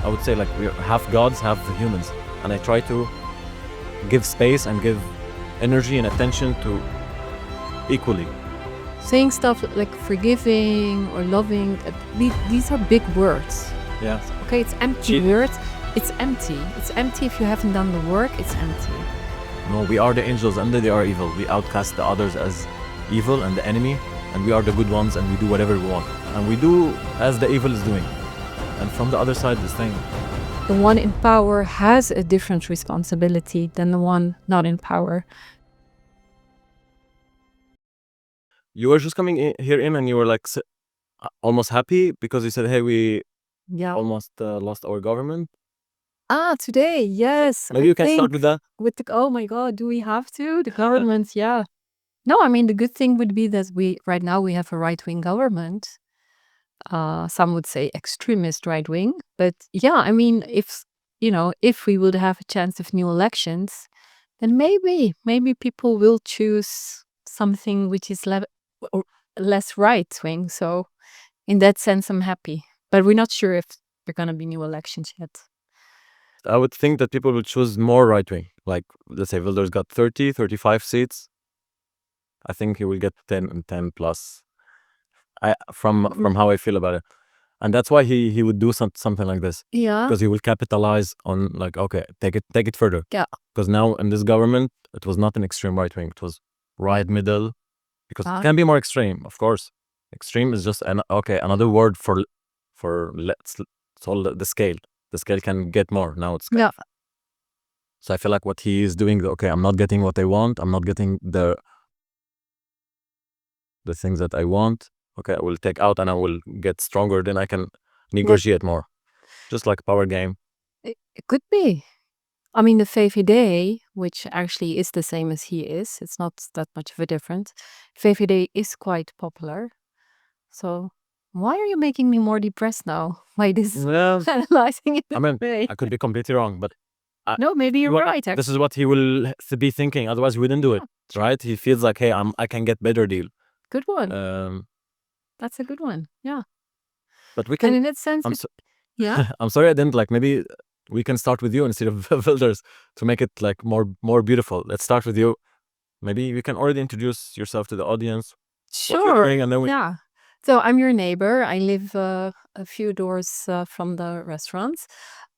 I would say like we're half gods, half humans, and I try to give space and give energy and attention to equally. Saying stuff like forgiving or loving, these are big words. Yeah. Okay, it's empty words. It's empty. It's empty if you haven't done the work. It's empty. No, we are the angels and they are evil. We outcast the others as evil and the enemy, and we are the good ones, and we do whatever we want. And we do as the evil is doing. And from the other side, this thing. The one in power has a different responsibility than the one not in power. You were just coming here and you were like almost happy because you said, hey, we almost lost our government. Today, yes. Maybe you can start with that. Oh my God, do we have to? The government, yeah. No, I mean, the good thing would be that right now we have a right-wing government. Some would say extremist right-wing. But yeah, I mean, if we would have a chance of new elections, then maybe people will choose something which is less right-wing. So in that sense, I'm happy. But we're not sure if there are going to be new elections yet. I would think that people will choose more right-wing. Like, let's say Wilders got 30, 35 seats. I think he will get 10 and 10 plus. From how I feel about it. And that's why he would do something like this. Yeah. Because he will capitalize on like, okay, take it further. Yeah. Because now in this government, it was not an extreme right-wing. It was right middle. Because it can be more extreme, of course. Extreme is just another word for the scale. The scale can get more. Now it's Yeah. So I feel like what he is doing, okay, I'm not getting what I want. I'm not getting the things that I want. Okay, I will take out and I will get stronger. Then I can negotiate more. Just like power game. It could be. I mean, the VVD, which actually is the same as he is, it's not that much of a difference. VVD is quite popular. So why are you making me more depressed now by this analyzing it? I mean, I could be completely wrong, but no, maybe you're right. Actually. This is what he will be thinking. Otherwise, he wouldn't do it, right? He feels like, hey, I can get better deal. Good one. That's a good one. Yeah. But we can. And in that sense, yeah. I'm sorry I didn't like. Maybe we can start with you instead of Wilders to make it like more beautiful. Let's start with you. Maybe you can already introduce yourself to the audience. Sure. And then yeah. So I'm your neighbor. I live a few doors from the restaurants.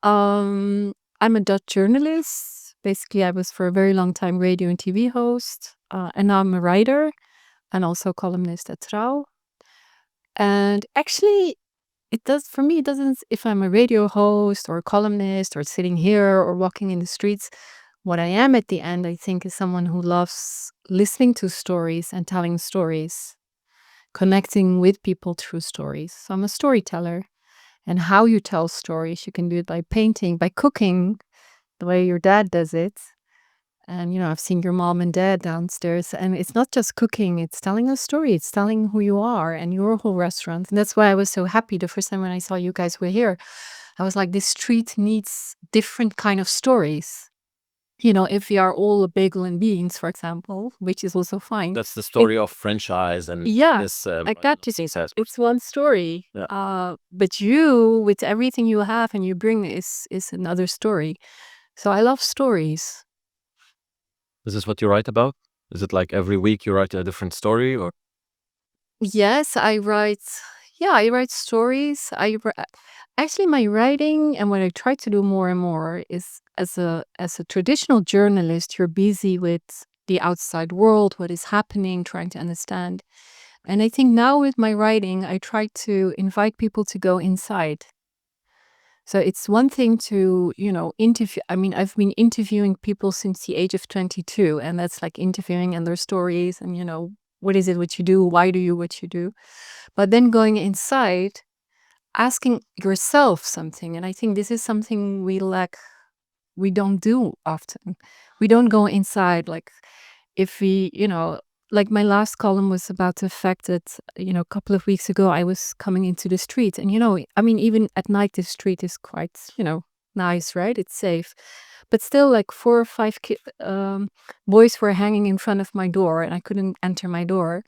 I'm a Dutch journalist. Basically, I was for a very long time radio and TV host. And now I'm a writer and also columnist at Vrouw. And actually, it doesn't, if I'm a radio host or a columnist or sitting here or walking in the streets, what I am at the end, I think, is someone who loves listening to stories and telling stories, connecting with people through stories. So I'm a storyteller. And how you tell stories, you can do it by painting, by cooking, the way your dad does it. And, I've seen your mom and dad downstairs, and it's not just cooking, it's telling a story. It's telling who you are and your whole restaurant. And that's why I was so happy the first time when I saw you guys were here. I was like, this street needs different kind of stories. If we are all a bagel and beans, for example, which is also fine. That's the story of franchise and this. Like that. It's one story. Yeah. But you, with everything you have and you bring, is another story. So I love stories. Is this what you write about? Is it like every week you write a different story, or? Yes, I write. Yeah, I write stories. Actually, my writing and what I try to do more and more is as a traditional journalist, you're busy with the outside world, what is happening, trying to understand. And I think now with my writing, I try to invite people to go inside. So it's one thing to, interview. I mean, I've been interviewing people since the age of 22, and that's like interviewing and their stories and, what is it what you do? Why do you what you do? But then going inside, asking yourself something. And I think this is something we lack. We don't do often. We don't go inside. Like if we, like my last column was about the fact that, a couple of weeks ago, I was coming into the street and, even at night, the street is quite, nice, right? It's safe. But still like 4 or 5 boys were hanging in front of my door and I couldn't enter my door.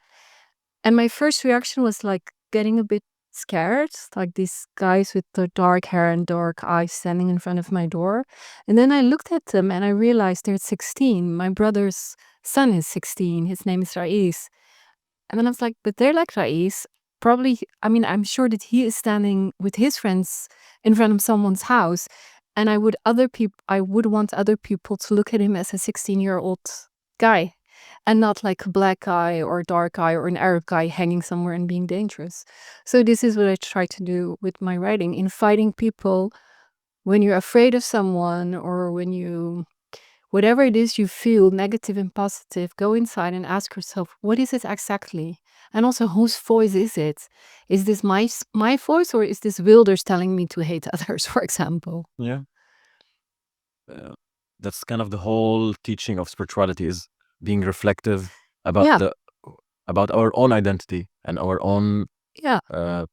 And my first reaction was like getting a bit scared, like these guys with the dark hair and dark eyes standing in front of my door. And then I looked at them and I realized they're 16. My brother's son is 16. His name is Rais. And then I was like, but they're like Rais. Probably, I mean, I'm sure that he is standing with his friends in front of someone's house. And I would want other people to look at him as a 16-year-old guy and not like a black guy or a dark guy or an Arab guy hanging somewhere and being dangerous. So this is what I try to do with my writing, inviting people when you're afraid of someone or when you, whatever it is you feel, negative and positive, go inside and ask yourself, what is it exactly? And also, whose voice is it? Is this my voice, or is this Wilders telling me to hate others, for example? Yeah. That's kind of the whole teaching of spirituality, is being reflective about Yeah, about our own identity and our own yeah,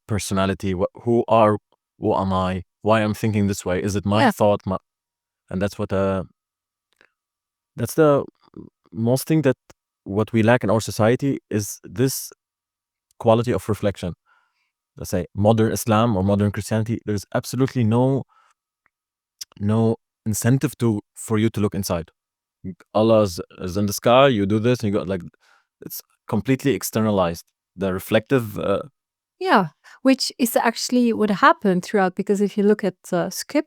personality. Who am I? Why I'm thinking this way? Is it my yeah, thought? And that's that's the most thing that what we lack in our society is this quality of reflection. Let's say modern Islam or modern Christianity, there's absolutely no incentive for you to look inside. Allah is in the sky, you do this, and you got like, it's completely externalized. The reflective, yeah. Which is actually what happened throughout, because if you look at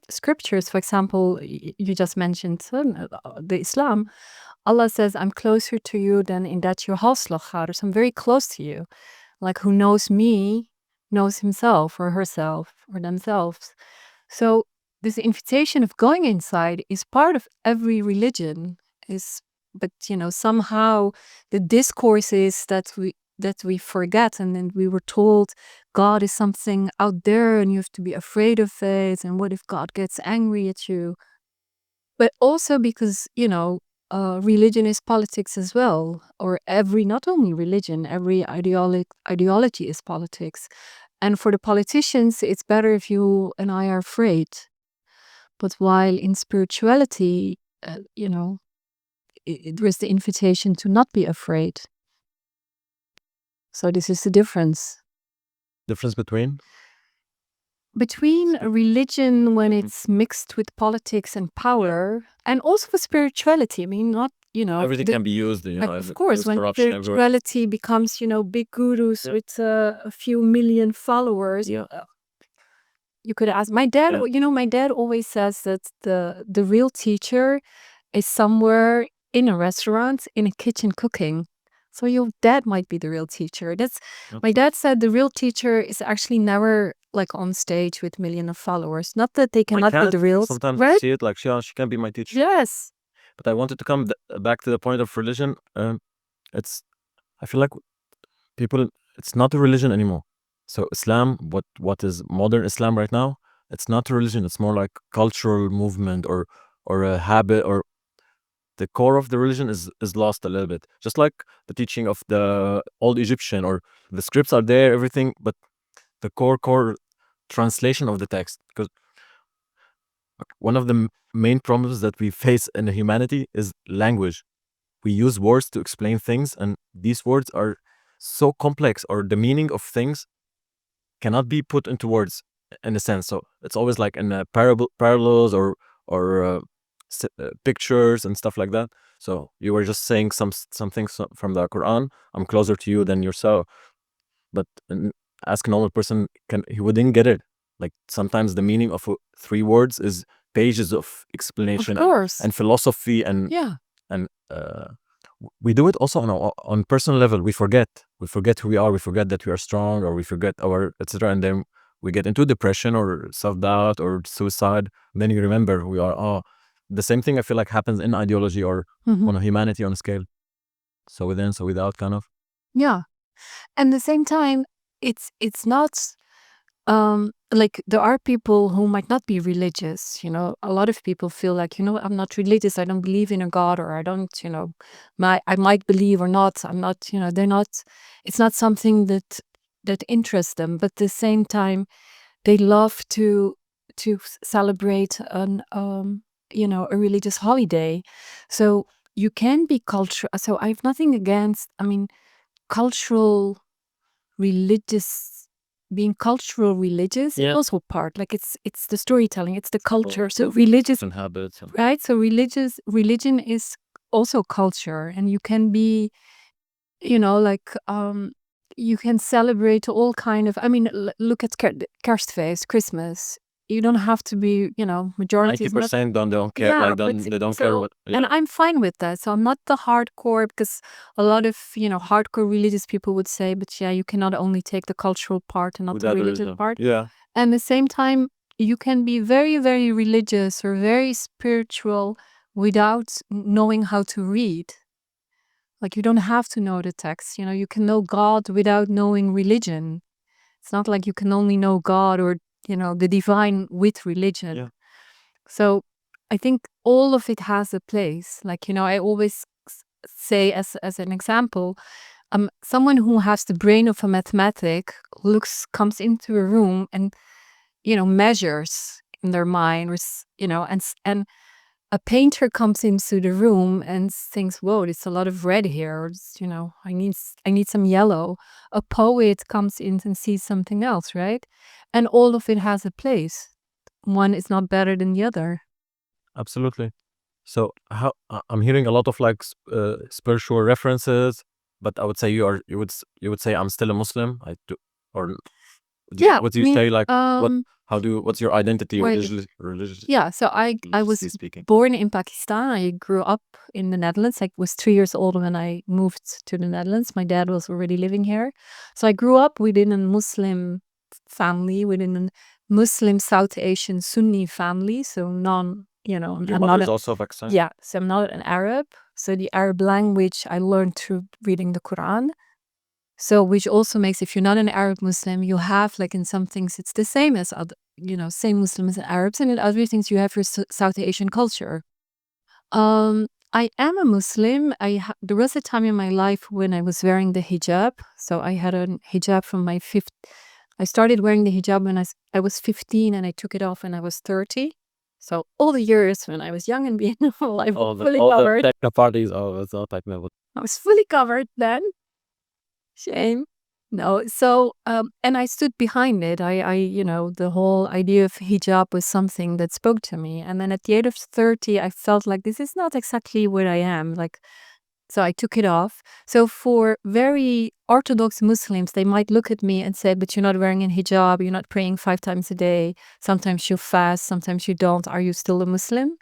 scriptures, for example, you just mentioned the Islam, Allah says, I'm closer to you than in that your halslach. So I'm very close to you. Like, who knows me knows himself or herself or themselves. So this invitation of going inside is part of every religion. But somehow the discourse is that we forget, and then we were told God is something out there and you have to be afraid of it, and what if God gets angry at you? But also because religion is politics as well, or not only religion, every ideology is politics. And for the politicians, it's better if you and I are afraid. But while in spirituality, there is the invitation to not be afraid. So this is the difference difference between a religion when it's mixed with politics and power, and also with spirituality. I mean, not everything can be used. like, of course, when spirituality becomes big gurus with a few million followers. Yeah. You could ask my dad. Yeah. My dad always says that the real teacher is somewhere in a restaurant, in a kitchen cooking. So your dad might be the real teacher. My dad said the real teacher is actually never like on stage with millions of followers. Not that they cannot be the real. Sometimes right? see it like she can be my teacher. Yes. But I wanted to come back to the point of religion. I feel like people, it's not a religion anymore. So Islam, what is modern Islam right now, it's not a religion. It's more like cultural movement or a habit, or the core of the religion is lost a little bit. Just like the teaching of the old Egyptian, or the scripts are there, everything, but the core translation of the text. Because one of the main problems that we face in humanity is language. We use words to explain things, and these words are so complex, or the meaning of things cannot be put into words in a sense. So it's always like in parallels or pictures and stuff like that. So you were just saying some things from the Quran. I'm closer to you than yourself. But ask a normal person, he wouldn't get it. Like sometimes the meaning of 3 words is pages of explanation, Of course. and philosophy, and Yeah. and we do it also on personal level. We forget who we are. We forget that we are strong, or we forget our etc. And then we get into depression or self-doubt or suicide. And then you remember who we are. The same thing I feel like happens in ideology or on a humanity on a scale. So within, so without, kind of. Yeah. And at the same time, it's not like there are people who might not be religious. A lot of people feel like, I'm not religious, I don't believe in a God, or I don't, I might believe or not. I'm not, they're not, it's not something that interests them. But at the same time, they love to celebrate a religious holiday. So you can be cultural. So I have nothing against, cultural religious being cultural religious is Yeah. also part. Like it's the storytelling, it's the culture. So religious, And habits. right? So religion is also culture, and you can be, like you can celebrate all kind of. I mean, look at Kerstfeest, Christmas. You don't have to be, majority is not. 90% don't care. Yeah, Like they don't care what. and I'm fine with that. So I'm not the hardcore, because a lot of, hardcore religious people would say, but yeah, you cannot only take the cultural part and not the Without religious religion. part. Yeah. And at the same time, you can be very, very religious or very spiritual without knowing how to read. Like, you don't have to know the text. You can know God without knowing religion. It's not like you can only know God or, the divine with religion. Yeah. So I think all of it has a place. Like, I always say as an example, someone who has the brain of a mathematic comes into a room and, measures in their mind, and a painter comes into the room and thinks, whoa, there's a lot of red here. Or, I need some yellow. A poet comes in and sees something else, right? And all of it has a place. One is not better than the other. Absolutely. So I'm hearing a lot of like spiritual references, but I would say you would say I'm still a Muslim. I do, or Yeah. what do you say? Like what's your identity Well, religious? Yeah, so I was religiously speaking. born in Pakistan. I grew up in the Netherlands. I was 3 years old when I moved to the Netherlands. My dad was already living here. So I grew up within a Muslim family, within a Muslim South Asian Sunni family. So Your I'm mother not is also Pakistani? yeah, so I'm not an Arab. So the Arab language I learned through reading the Quran. So, which also makes, if you're not an Arab Muslim, you have, like, in some things, it's the same as other, same Muslims and Arabs, and in other things, you have your South Asian culture. I am a Muslim. There was a time in my life when I was wearing the hijab. So I had a hijab from my fifth. I started wearing the hijab when I was 15, and I took it off when I was 30. So all the years when I was young and beautiful, I was fully covered. The parties, it's all type of. I was fully covered then. Shame. No. So, and I stood behind it. The whole idea of hijab was something that spoke to me. And then at the age of 30, I felt like this is not exactly what I am. Like, so I took it off. So for very Orthodox Muslims, they might look at me and say, but you're not wearing a hijab, you're not praying 5 times a day. Sometimes you fast, sometimes you don't. Are you still a Muslim?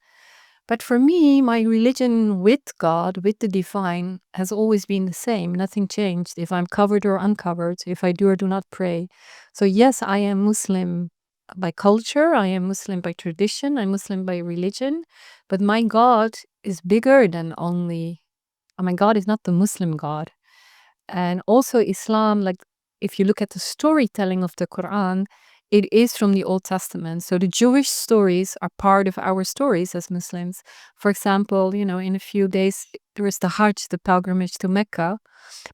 But for me, my religion with God, with the divine, has always been the same. Nothing changed. If I'm covered or uncovered, if I do or do not pray. So yes, I am Muslim by culture. I am Muslim by tradition. I'm Muslim by religion. But my God is bigger than only. My God is not the Muslim God. And also Islam, like, if you look at the storytelling of the Quran, it is from the Old Testament. So the Jewish stories are part of our stories as Muslims. For example, in a few days, there is the Hajj, the pilgrimage to Mecca.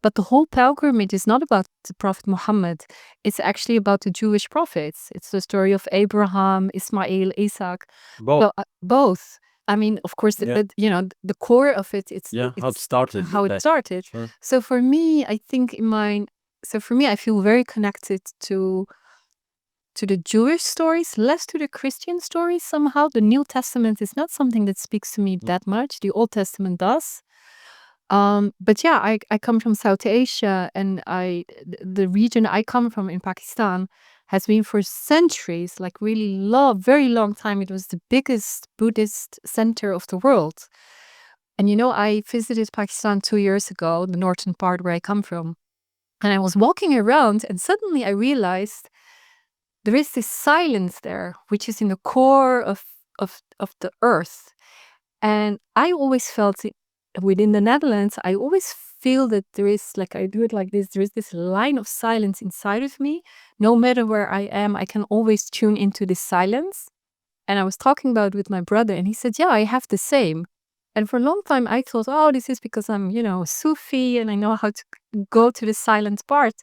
But the whole pilgrimage is not about the Prophet Muhammad. It's actually about the Jewish prophets. It's the story of Abraham, Ismail, Isaac. Both. Well, both. I mean, of course, Yeah. the core of it, How it started. how it started. Sure. So for me, I think I feel very connected to the Jewish stories, less to the Christian stories somehow. The New Testament is not something that speaks to me that much. The Old Testament does. But yeah, I come from South Asia, and the region I come from in Pakistan has been for centuries, like really very long time. It was the biggest Buddhist center of the world. And I visited Pakistan 2 years ago, the northern part where I come from. And I was walking around, and suddenly I realized there is this silence there, which is in the core of the earth. And I always felt within the Netherlands, I always feel that there is, like, I do it like this, there is this line of silence inside of me. No matter where I am, I can always tune into this silence. And I was talking about it with my brother, and he said, yeah, I have the same. And for a long time, I thought, oh, this is because I'm, a Sufi and I know how to go to the silent part.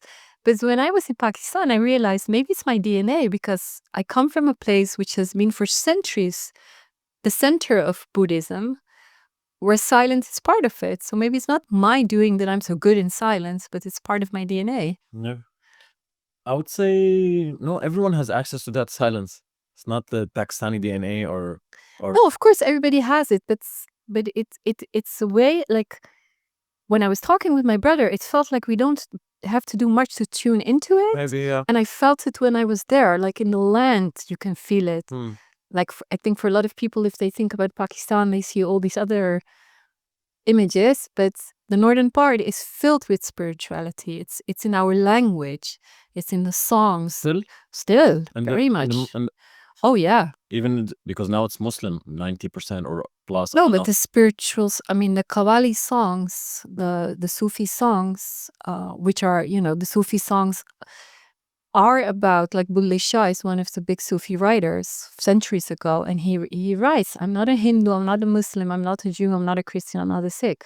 But when I was in Pakistan, I realized maybe it's my DNA, because I come from a place which has been for centuries the center of Buddhism, where silence is part of it. So maybe it's not my doing that I'm so good in silence, but it's part of my DNA. No. I would say no. Everyone has access to that silence. It's not the Pakistani DNA or No, of course everybody has it, but it's a way, like when I was talking with my brother, it felt like we don't have to do much to tune into it. maybe yeah. And I felt it when I was there, like in the land, you can feel it. Like I think for a lot of people, if they think about Pakistan, they see all these other images, but the northern part is filled with spirituality. It's in our language. It's in the songs. Still, And very much. Oh yeah. Even because now it's Muslim, 90% or plus. No, but the spirituals, I mean, the Qawwali songs, the Sufi songs, which are, the Sufi songs are about, like Bulleh Shah is one of the big Sufi writers centuries ago, and he writes, I'm not a Hindu, I'm not a Muslim, I'm not a Jew, I'm not a Christian, I'm not a Sikh.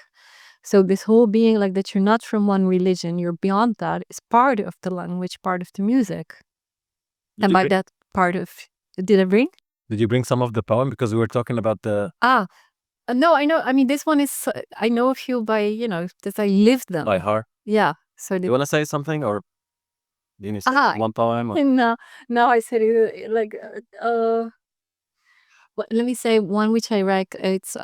So this whole being like that you're not from one religion, you're beyond that, is part of the language, part of the music. And by that part of, did I bring? Did you bring some of the poem? Because we were talking about the... No, I know. I mean, this one is, I know a few by, that I lived them. By heart? Yeah. So do you want to say something, or do you need one poem? No, I said it like, let me say one which I like. It's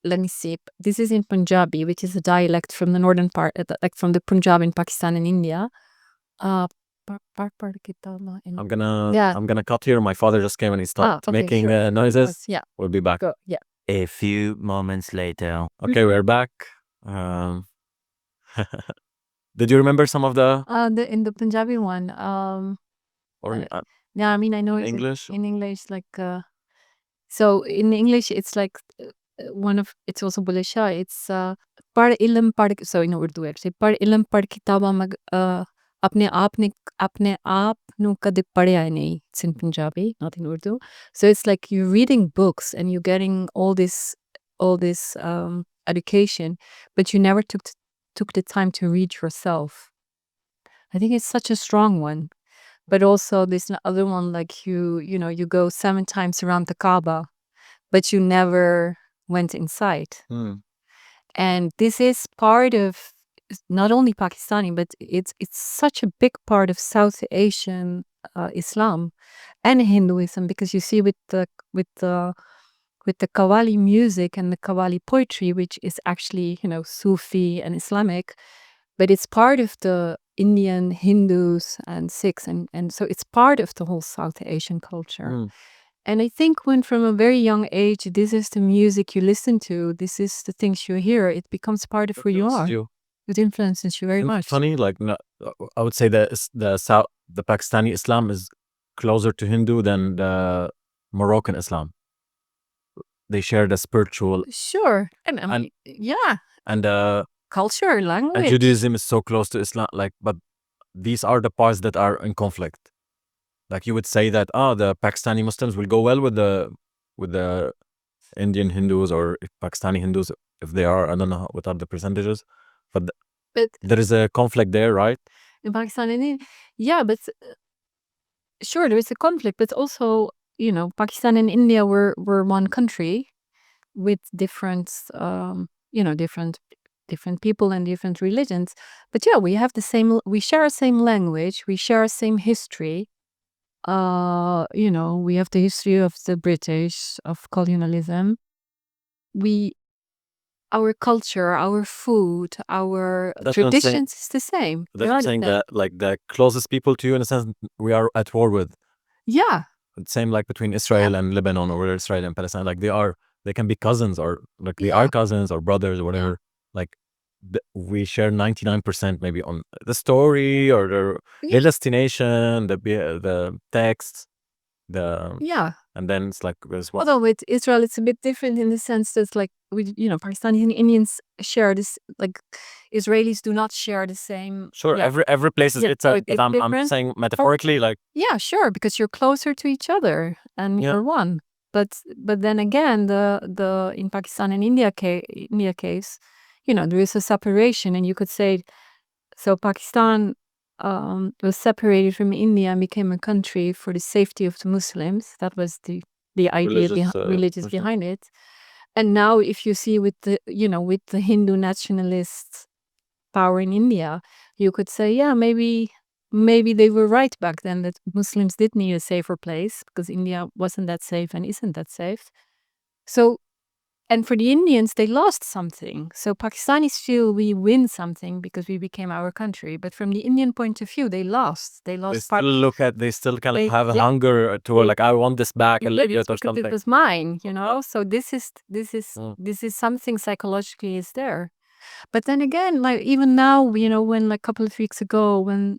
let me see. This is in Punjabi, which is a dialect from the northern part, like from the Punjab in Pakistan and India. I'm gonna cut here. My father just came and he stopped making noises. Yeah, we'll be back. Go. Yeah. A few moments later. Okay, we're back. Did you remember some of the in the Punjabi one? Yeah, I mean, I know English. In English, like so in English, it's like it's also Bulleh Shah. It's Par ilm par, so in Urdu actually, Par ilm par kitaba mag apne aap nu kade padhya nahi. It's in Punjabi, not in Urdu. So it's like you're reading books and you're getting all this education, but you never took the time to read yourself. I think it's such a strong one. But also this other one, like you go 7 times around the Kaaba, but you never went inside. And this is part of not only Pakistani, but it's such a big part of South Asian Islam and Hinduism, because you see with the Qawwali music and the Qawwali poetry, which is actually Sufi and Islamic, but it's part of the Indian Hindus and Sikhs, and so it's part of the whole South Asian culture. And I think when from a very young age, this is the music you listen to, this is the things you hear, it becomes part of who you are. It influences you very much. Funny, like I would say that the Pakistani Islam is closer to Hindu than the Moroccan Islam. They share the spiritual. Sure, and yeah, and culture, language. And Judaism is so close to Islam, but these are the parts that are in conflict. Like you would say that the Pakistani Muslims will go well with the Indian Hindus, or Pakistani Hindus, if they are. I don't know what are the percentages, but there is a conflict there, right? In Pakistan and India, yeah, but sure, there is a conflict, but also Pakistan and India were one country with different different people and different religions. But yeah, we share the same language, we share the same history. We have the history of the British, of colonialism. Our culture, our food, our traditions is the same. That's saying that like the closest people to you, in a sense, we are at war with. Yeah. It's same like between Israel and Lebanon, or Israel and Palestine. Like they can be cousins, or like they are cousins or brothers or whatever. Like we share 99% maybe on the story or the destination, the text, and then it's like there's what. Although with Israel, it's a bit different in the sense that like Pakistani and Indians share this. Like Israelis do not share the same. Sure, every place is but I'm saying metaphorically, like sure, because you're closer to each other and you're one. But then again, the in Pakistan and India case, there is a separation, and you could say, so Pakistan was separated from India and became a country for the safety of the Muslims. That was the idea religious behind it. And now, if you see with the Hindu nationalist power in India, you could say, yeah, maybe they were right back then that Muslims did need a safer place because India wasn't that safe and isn't that safe. So, and for the Indians, they lost something. So Pakistanis feel we win something because we became our country. But from the Indian point of view, they lost. They They lost still look at, they still kind of They- have a they- hunger to like, I want this back and let it or because something. it was mine, So this is Mm. this is something psychologically is there. But then again, like even now, when like a couple of weeks ago, when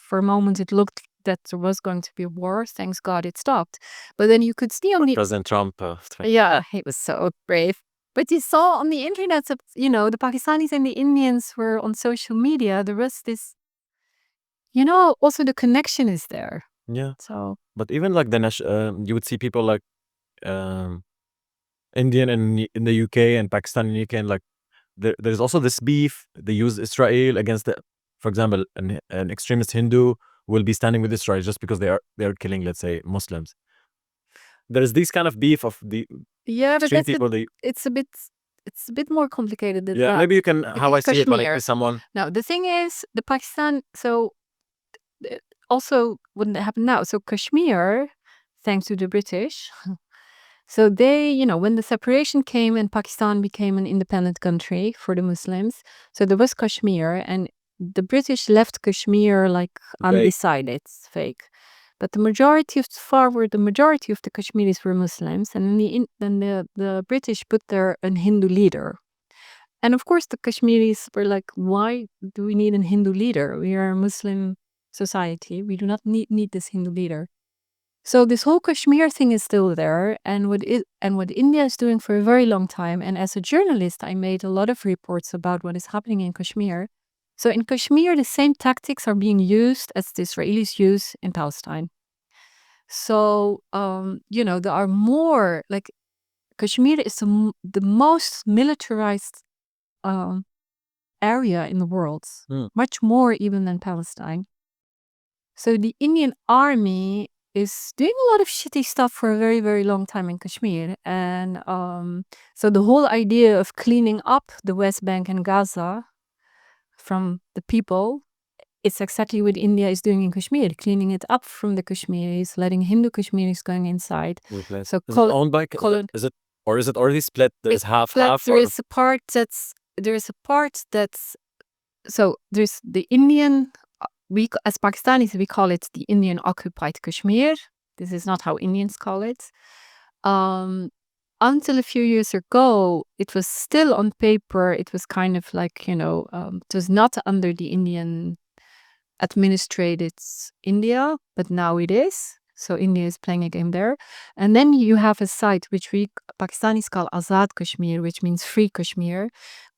for a moment it looked that there was going to be a war, thanks God it stopped. But then you could see on the President Trump. yeah, he was so brave. But you saw on the internet, the Pakistanis and the Indians were on social media. There was this, also the connection is there. Yeah. So But even like you would see people like Indian in the UK and Pakistan in UK, and like there's also this beef. They use Israel against for example, an extremist Hindu will be standing with Israel just because they are killing, let's say, Muslims. There's this kind of beef of the yeah, but extreme that's people. it's a bit more complicated than Yeah, that. maybe you can how I see it when I Kashmir. see someone. Now the thing is, the Pakistan. So also wouldn't happen now. So Kashmir, thanks to the British. So they, when the separation came and Pakistan became an independent country for the Muslims, so there was Kashmir, and the British left Kashmir like undecided, fake. But the majority of the majority of the Kashmiris were Muslims, and then the British put there a Hindu leader. And of course, the Kashmiris were like, why do we need a Hindu leader? We are a Muslim society. We do not need this Hindu leader. So this whole Kashmir thing is still there, and what India is doing for a very long time. And as a journalist, I made a lot of reports about what is happening in Kashmir. So in Kashmir, the same tactics are being used as the Israelis use in Palestine. So there are more like Kashmir is the most militarized area in the world, much more even than Palestine. So the Indian army is doing a lot of shitty stuff for a very, very long time in Kashmir. And so the whole idea of cleaning up the West Bank and Gaza from the people, it's exactly what India is doing in Kashmir, cleaning it up from the Kashmiris, letting Hindu Kashmiris going inside. So is it owned by is it already split? There's half. There is a part that's so there's the Indian. We as Pakistanis we call it the Indian occupied Kashmir. This is not how Indians call it. Until a few years ago, it was still on paper. It was kind of like it was not under the Indian administrated India, but now it is. So India is playing a game there. And then you have a site which we Pakistanis call Azad Kashmir, which means free Kashmir,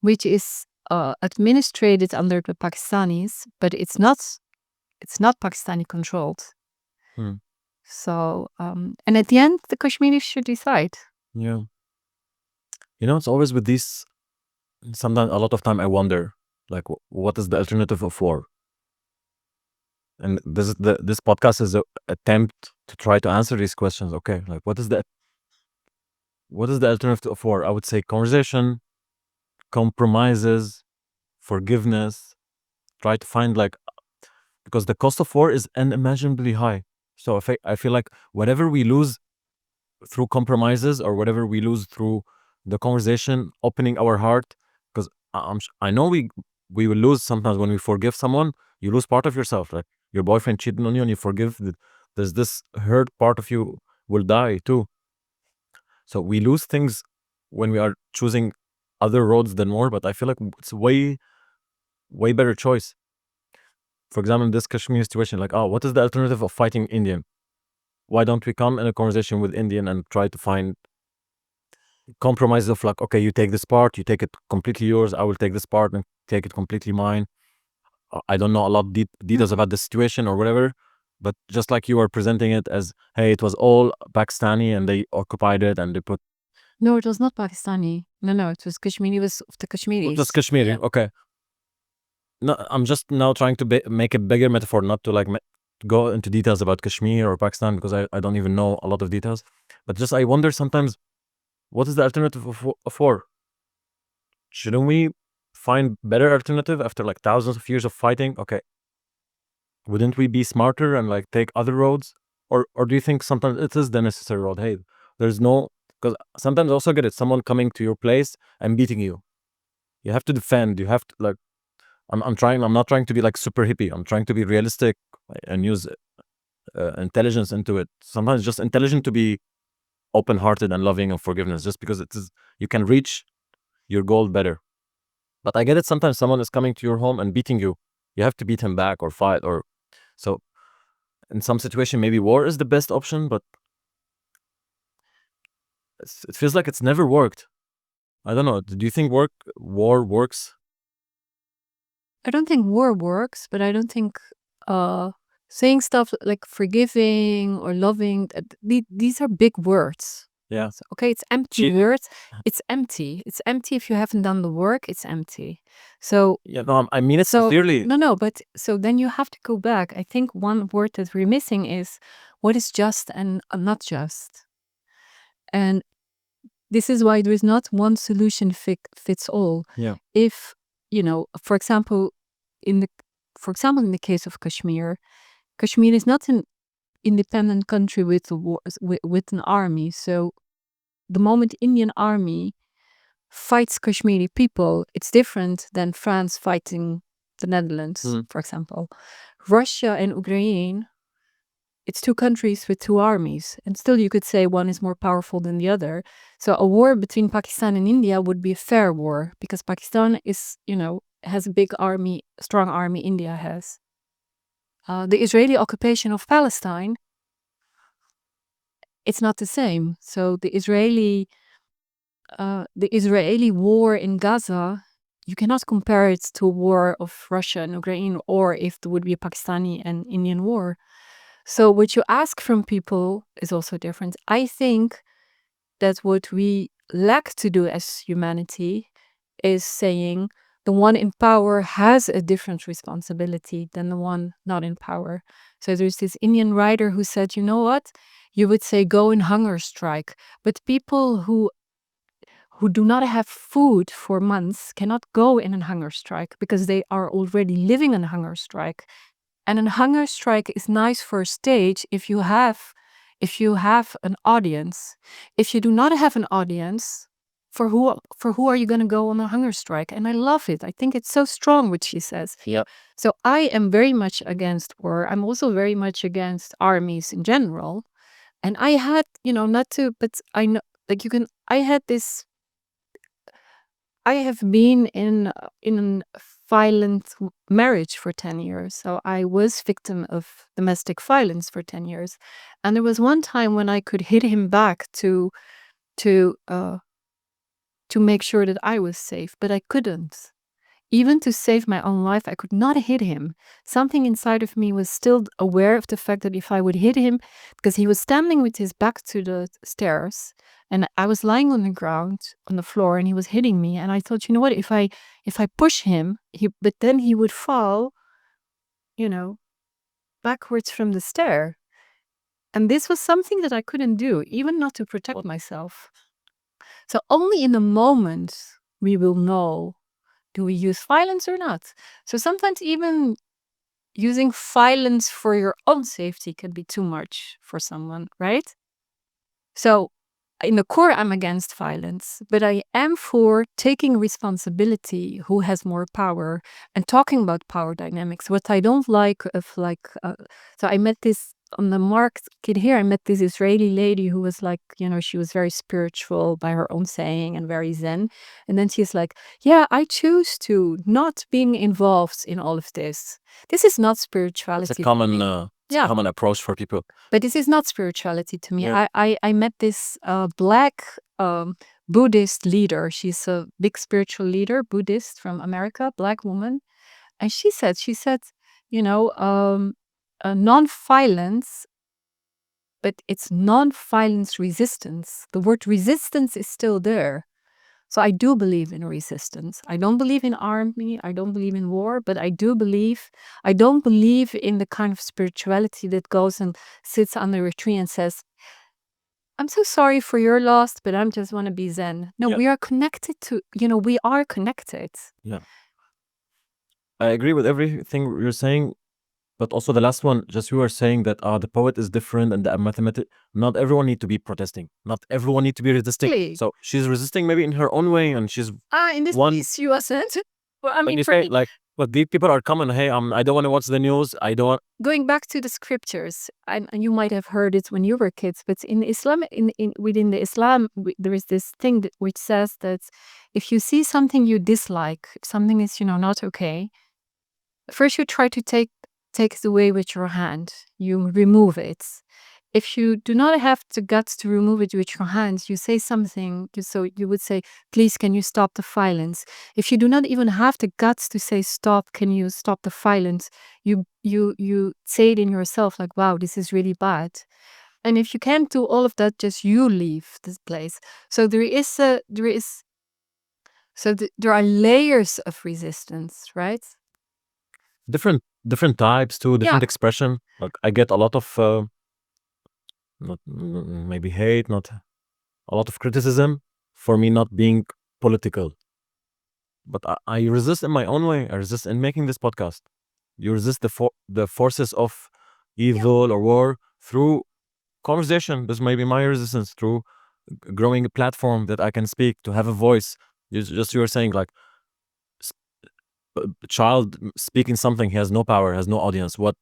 which is administrated under the Pakistanis, but it's not Pakistani controlled. So and at the end, the Kashmiris should decide. Yeah. It's always with these. Sometimes, a lot of time, I wonder, like, what is the alternative of war? And this podcast is an attempt to try to answer these questions. Okay, like, what is the alternative of war? I would say conversation, compromises, forgiveness. Try to find because the cost of war is unimaginably high. So I feel like whatever we lose through compromises or whatever we lose through the conversation, opening our heart, because I know we will lose sometimes when we forgive someone. You lose part of yourself. Like your boyfriend cheated on you and you forgive. There's this hurt part of you will die too. So we lose things when we are choosing other roads than war. But I feel like it's way better choice. For example, in this Kashmir situation, like, what is the alternative of fighting Indian? Why don't we come in a conversation with Indian and try to find compromises of like, okay, you take this part, you take it completely yours, I will take this part and take it completely mine. I don't know a lot of details about the situation or whatever, but just like you are presenting it as, hey, it was all Pakistani and they occupied it and they put... No, it was not Pakistani. No, it was Kashmiri, it was the Kashmiris. It was Kashmiri, yeah. Okay. No, I'm just now trying to make a bigger metaphor, not to like go into details about Kashmir or Pakistan, because I don't even know a lot of details. But just I wonder sometimes, what is the alternative of war? Shouldn't we find better alternative after like thousands of years of fighting? Okay, wouldn't we be smarter and like take other roads? Or do you think sometimes it is the necessary road? Hey, there's no, because sometimes also get it someone coming to your place and beating you. You have to defend. You have to like. I'm not trying to be like super hippie. I'm trying to be realistic and use intelligence into it. Sometimes it's just intelligent to be open-hearted and loving and forgiveness, just because it is you can reach your goal better. But I get it. Sometimes someone is coming to your home and beating you. You have to beat him back or fight or so. In some situation, maybe war is the best option, but it feels like it's never worked. I don't know. Do you think war works? I don't think war works, but I don't think saying stuff like forgiving or loving, these are big words. Yeah. So, okay, it's empty words. It's empty. It's empty if you haven't done the work. It's empty. So Yeah. No, I mean it so sincerely. no, but so then you have to go back. I think one word that we're missing is what is just and not just. And this is why there is not one solution fits all. Yeah. If, for example, in the case of Kashmir is not an independent country with an army. So the moment Indian army fights Kashmiri people, it's different than France fighting the Netherlands, for example. Russia and Ukraine, it's two countries with two armies, and still you could say one is more powerful than the other. So a war between Pakistan and India would be a fair war because Pakistan is, has a big army, strong army. India has. The Israeli occupation of Palestine, it's not the same. So the Israeli war in Gaza, you cannot compare it to a war of Russia and Ukraine, or if there would be a Pakistani and Indian war. So what you ask from people is also different. I think that what we lack to do as humanity is saying the one in power has a different responsibility than the one not in power. So there's this Indian writer who said, you know what? You would say go in hunger strike, but people who do not have food for months cannot go in a hunger strike because they are already living in a hunger strike. And a hunger strike is nice for a stage if you have an audience. If you do not have an audience, for who are you going to go on a hunger strike? And I love it. I think it's so strong what she says. Yeah. So I am very much against war. I'm also very much against armies in general. And I had, not to, but I know, like I have been in a violent marriage for 10 years. So I was victim of domestic violence for 10 years. And there was one time when I could hit him back to make sure that I was safe, but I couldn't. Even to save my own life, I could not hit him. Something inside of me was still aware of the fact that if I would hit him, because he was standing with his back to the stairs, and I was lying on the ground, on the floor, and he was hitting me. And I thought, you know what, if I push him, but then he would fall, backwards from the stair. And this was something that I couldn't do, even not to protect myself. So only in the moment we will know, do we use violence or not? So sometimes even using violence for your own safety can be too much for someone, right? So in the core, I'm against violence, but I am for taking responsibility who has more power and talking about power dynamics. What I don't like so I met this on the market here. I met this Israeli lady who was like, she was very spiritual by her own saying and very Zen. And then she's like, yeah, I choose to not being involved in all of this. This is not spirituality. It's a common approach for people. But this is not spirituality to me. Yeah. I met this black Buddhist leader. She's a big spiritual leader, Buddhist from America, black woman. And she said, non-violence, but it's non-violence resistance. The word resistance is still there. So I do believe in resistance. I don't believe in army. I don't believe in war, but I don't believe in the kind of spirituality that goes and sits under a tree and says, I'm so sorry for your loss, but I'm just want to be Zen. No, Yeah. we are connected to, we are connected. I agree with everything you're saying, but also the last one, just you were saying that the poet is different and the mathematic. Not everyone need to be protesting. Not everyone need to be resisting. Really? So she's resisting maybe in her own way, and she's In this one. case, you wasn't. Well, I When mean, you say like, but these people are coming. Hey, I don't want to watch the news. I don't. going back to the scriptures, and you might have heard it when you were kids, but in Islam, within the Islam, there is this thing which says that if you see something you dislike, if something is not okay, first you try to take it away with your hand. You remove it. If you do not have the guts to remove it with your hands, you say something. So you would say, "Please, can you stop the violence?" If you do not even have the guts to say, "Stop, can you stop the violence?" You say it in yourself, like, "Wow, this is really bad." And if you can't do all of that, just you leave this place. So there are layers of resistance, right? Different types too, different Yeah. expression. Like I get a lot of not maybe hate, not a lot of criticism for me not being political. But I resist in my own way. I resist in making this podcast. You resist the forces of evil or war through conversation. This may be my resistance through growing a platform that I can speak, to have a voice. You were saying like a child speaking something, he has no power, has no audience. What?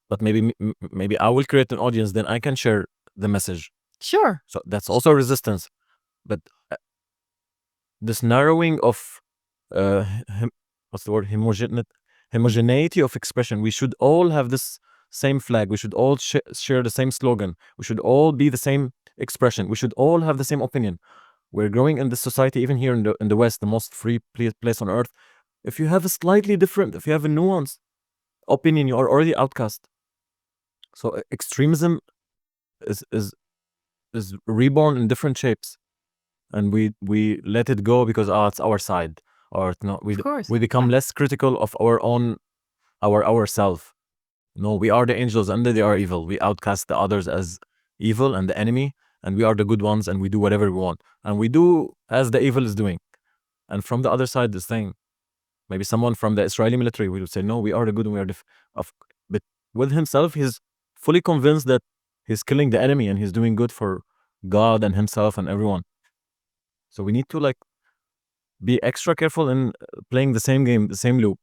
But maybe I will create an audience, then I can share the message. Sure. So that's also resistance. But this narrowing of what's the word, homogeneity of expression. We should all have this same flag. We should all share the same slogan. We should all be the same expression. We should all have the same opinion. We're growing in this society, even here in the West, the most free place on earth. If you have a slightly different, if you have a nuanced opinion, you are already outcast. So extremism is reborn in different shapes, and we let it go because it's our side, or it's not. Of course. We become less critical of our own ourself. No, we are the angels and they are evil. We outcast the others as evil and the enemy, and we are the good ones, and we do whatever we want, and we do as the evil is doing. And from the other side, this thing, maybe someone from the Israeli military will say, no, we are the good and we are but with himself, he's fully convinced that he's killing the enemy and he's doing good for God and himself and everyone. So we need to like be extra careful in playing the same game, the same loop.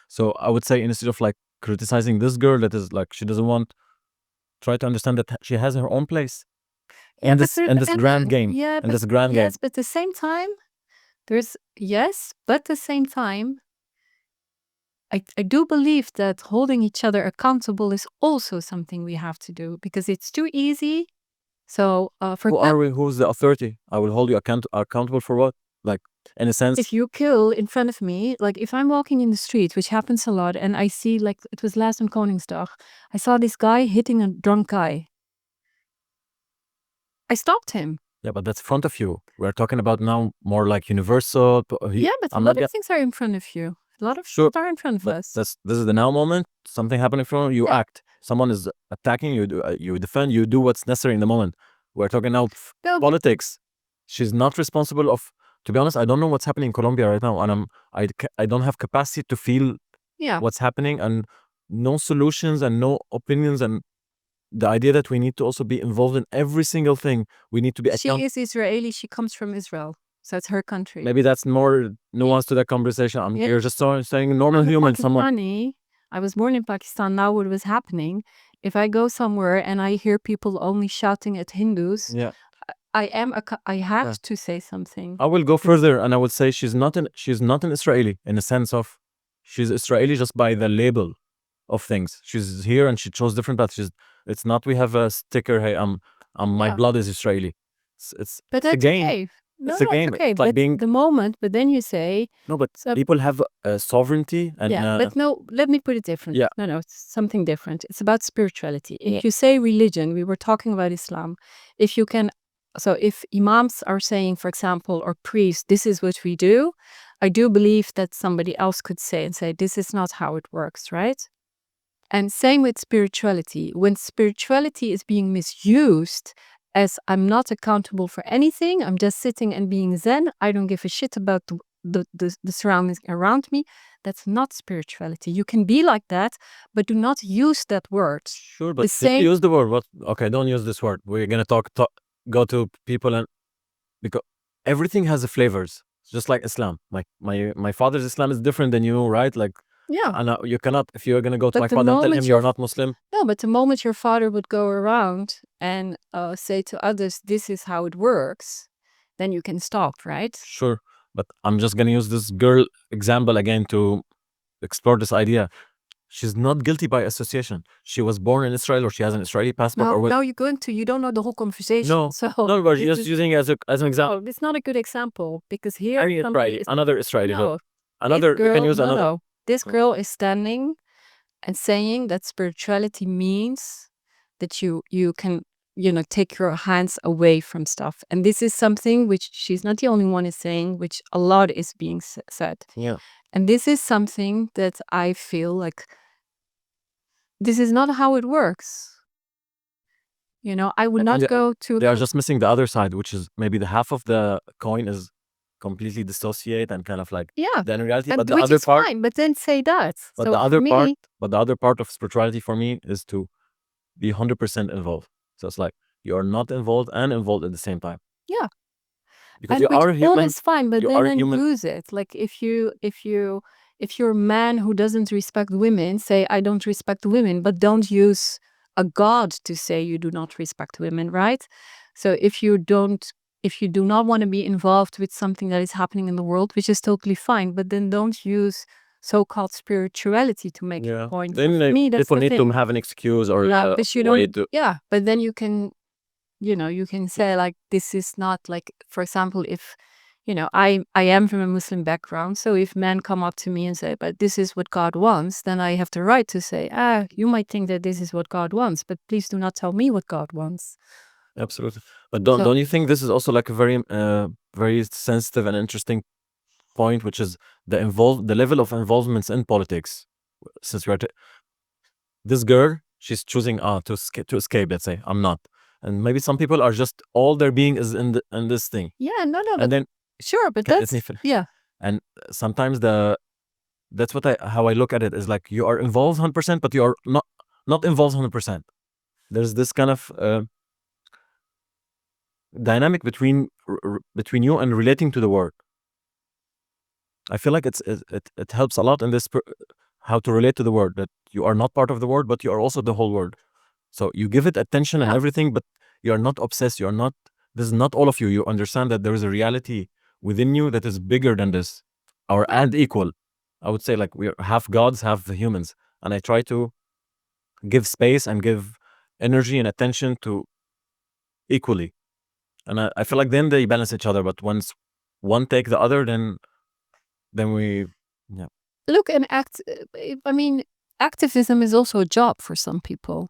So I would say, instead of like criticizing this girl that is like, she doesn't want, try to understand that she has her own place in this grand game. Yeah, in this grand game. yes, but at the same time, but at the same time, I do believe that holding each other accountable is also something we have to do, because it's too easy. So Who are we? Who's the authority? I will hold you accountable for what? Like, in a sense, if you kill in front of me, like if I'm walking in the street, which happens a lot, and I see, like it was last on Koningsdag, I saw this guy hitting a drunk guy. I stopped him. Yeah, but that's in front of you. We're talking about now more like universal. Yeah, but a lot of things are in front of you. A lot of things are in front of us. This is the now moment. Something happening in front of you, act. Someone is attacking you, you defend, you do what's necessary in the moment. We're talking now politics. She's not responsible of, to be honest, I don't know what's happening in Colombia right now, and I don't have capacity to feel what's happening, and no solutions and no opinions, and the idea that we need to also be involved in every single thing. We need to be She is Israeli. She comes from Israel. So it's her country. Maybe that's more nuance to that conversation. You're just saying normal human. Someone. I was born in Pakistan. Now what was happening? If I go somewhere and I hear people only shouting at Hindus, I have to say something. I will go further, and I would say she's not an Israeli in the sense of she's Israeli just by the label of things. She's here and she chose different paths. It's not we have a sticker. Hey, my blood is Israeli. It's a game. It's a game. Okay. It's like being the moment, but then you say no. But people have sovereignty, and but no. Let me put it different. Yeah. No, it's something different. It's about spirituality. If you say religion, we were talking about Islam. If you can, so if imams are saying, for example, or priests, this is what we do, I do believe that somebody else could say, this is not how it works, right? And same with spirituality. When spirituality is being misused as I'm not accountable for anything, I'm just sitting and being zen, I don't give a shit about the surroundings around me, that's not spirituality. You can be like that, but do not use that word. Sure, but The if same- you use the word, what? Okay, don't use this word. We're gonna go to people, and because everything has a flavors, just like Islam. Like my father's Islam is different than you, right? Like, Yeah. and you cannot, if you're gonna go to But my the father and tell him moment you're your- not Muslim. No, but the moment your father would go around and say to others, this is how it works, then you can stop, right? Sure, but I'm just gonna use this girl example again to explore this idea. She's not guilty by association. She was born in Israel, or she has an Israeli passport, or what? Now you're going to, you don't know the whole conversation. No, So no, but this just is- using it as an example. no, it's not a good example because here I mean, somebody Israeli, is- another Israeli. No, Another, this you can girl- use no, another. no. This girl is standing and saying that spirituality means that you can, take your hands away from stuff. And this is something which she's not the only one is saying, which a lot is being said. Yeah. And this is something that I feel like this is not how it works. I would not And go to. They are just missing the other side, which is maybe the half of the coin is completely dissociate and kind of like Yeah, then reality. and But the which other is part, fine. But then say that. but So the other for me, part, but the other part of spirituality for me is to be 100% involved. So it's like you are not involved and involved at the same time. Yeah. Because and you which are all human. is fine, but you then are human. use it. Like if you're a man who doesn't respect women, say I don't respect women, but don't use a god to say you do not respect women, right? So if you do not want to be involved with something that is happening in the world, which is totally fine, but then don't use so-called spirituality to make your point. Then For me, that's people the need thing. to have an excuse or Yeah, but you way don't. to. Yeah, but then you can, you can say like this is not like, for example, if I am from a Muslim background, so if men come up to me and say, but this is what God wants, then I have the right to say, you might think that this is what God wants, but please do not tell me what God wants. Absolutely. But don't you think this is also like a very very sensitive and interesting point, which is the level of involvements in politics? Since we're this girl, she's choosing to escape. Let's say I'm not, and maybe some people are just all their being is in this thing. Yeah, no, And but then sure, but let that's me finish. yeah. And sometimes that's how I look at it is like you are involved 100%, but you are not involved 100%. There's this kind of dynamic between you and relating to the world. I feel like it helps a lot in this how to relate to the world, that you are not part of the world, but you are also the whole world. So you give it attention and everything, but you are not obsessed. You are not. This is not all of you. You understand that there is a reality within you that is bigger than this, and equal. I would say like we are half gods, half the humans, and I try to give space and give energy and attention to equally. And I feel like then they balance each other. But once one take the other, then we Look, and I mean, activism is also a job for some people.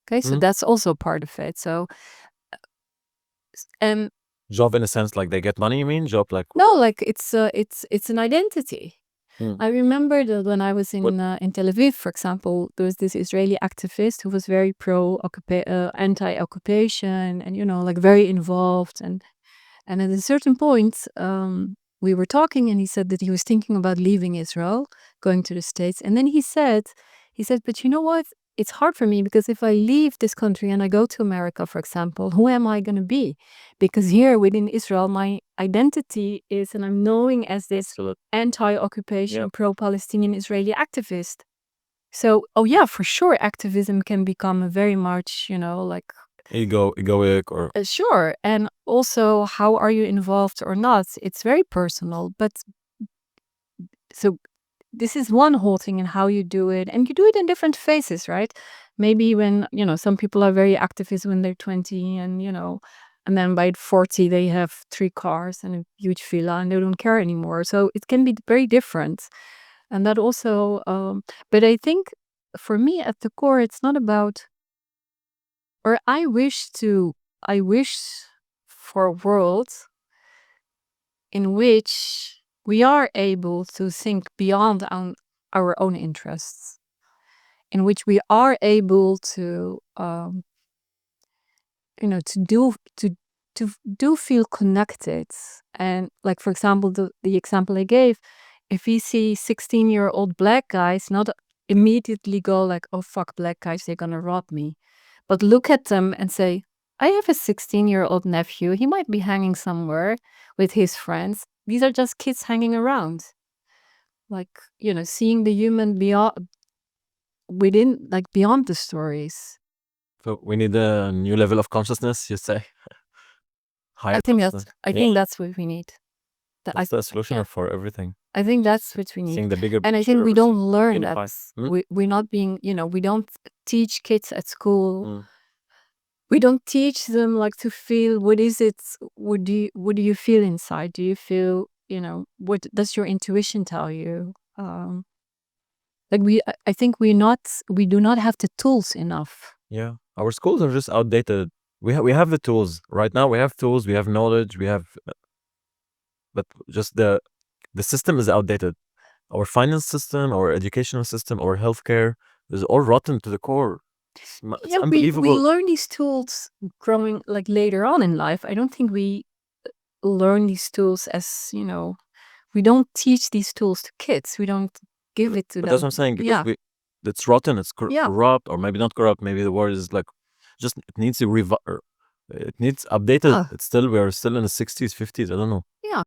Okay, so that's also part of it. So, job in a sense like they get money. You mean job like no, like it's an identity. I remember that when I was in Tel Aviv, for example, there was this Israeli activist who was very anti-occupation, and like very involved. And at a certain point, we were talking, and he said that he was thinking about leaving Israel, going to the States. And then he said, but you know what? It's hard for me because if I leave this country and I go to America, for example, who am I going to be? Because here within Israel, my identity is, and I'm known as this anti-occupation, pro-Palestinian Israeli activist. So, for sure, activism can become a very much, like egoic or sure. And also, how are you involved or not? It's very personal. But so this is one whole thing in how you do it, and you do it in different phases, right? Maybe when some people are very activist when they're 20, and and then by 40 they have 3 cars and a huge villa and they don't care anymore. So it can be very different, and that also. But I think for me, at the core, it's not about. Or I wish for a world in which we are able to think beyond our own interests. in which we are able to to do feel connected. And like, for example, the example I gave, if we see 16-year-old black guys, not immediately go like, oh fuck, black guys, they're gonna rob me, but look at them and say, I have a 16-year-old nephew, he might be hanging somewhere with his friends, these are just kids hanging around. Like, seeing the human beyond the stories. So we need a new level of consciousness, you say? Higher I think consciousness. that's what we need. That's the solution yeah. for everything. I think that's what we need. Seeing the bigger And I think we picture, don't learn unify. that. We're not being, we don't teach kids at school. Mm. We don't teach them like to feel, what is it? What do you feel inside? Do you feel, what does your intuition tell you? I think we do not have the tools enough. Yeah, our schools are just outdated. We have the tools right now. We have tools. We have knowledge. We have, but just the system is outdated. Our finance system, our educational system, our healthcare is all rotten to the core. It's unbelievable. We learn these tools growing like later on in life. I don't think we learn these tools as, we don't teach these tools to kids. We don't give it to them. That's what I'm saying. Because it's rotten. It's corrupt, or maybe not corrupt. Maybe the word is like, just it needs to it needs updated. It's still, we're still in the 60s, 50s. I don't know. Yeah.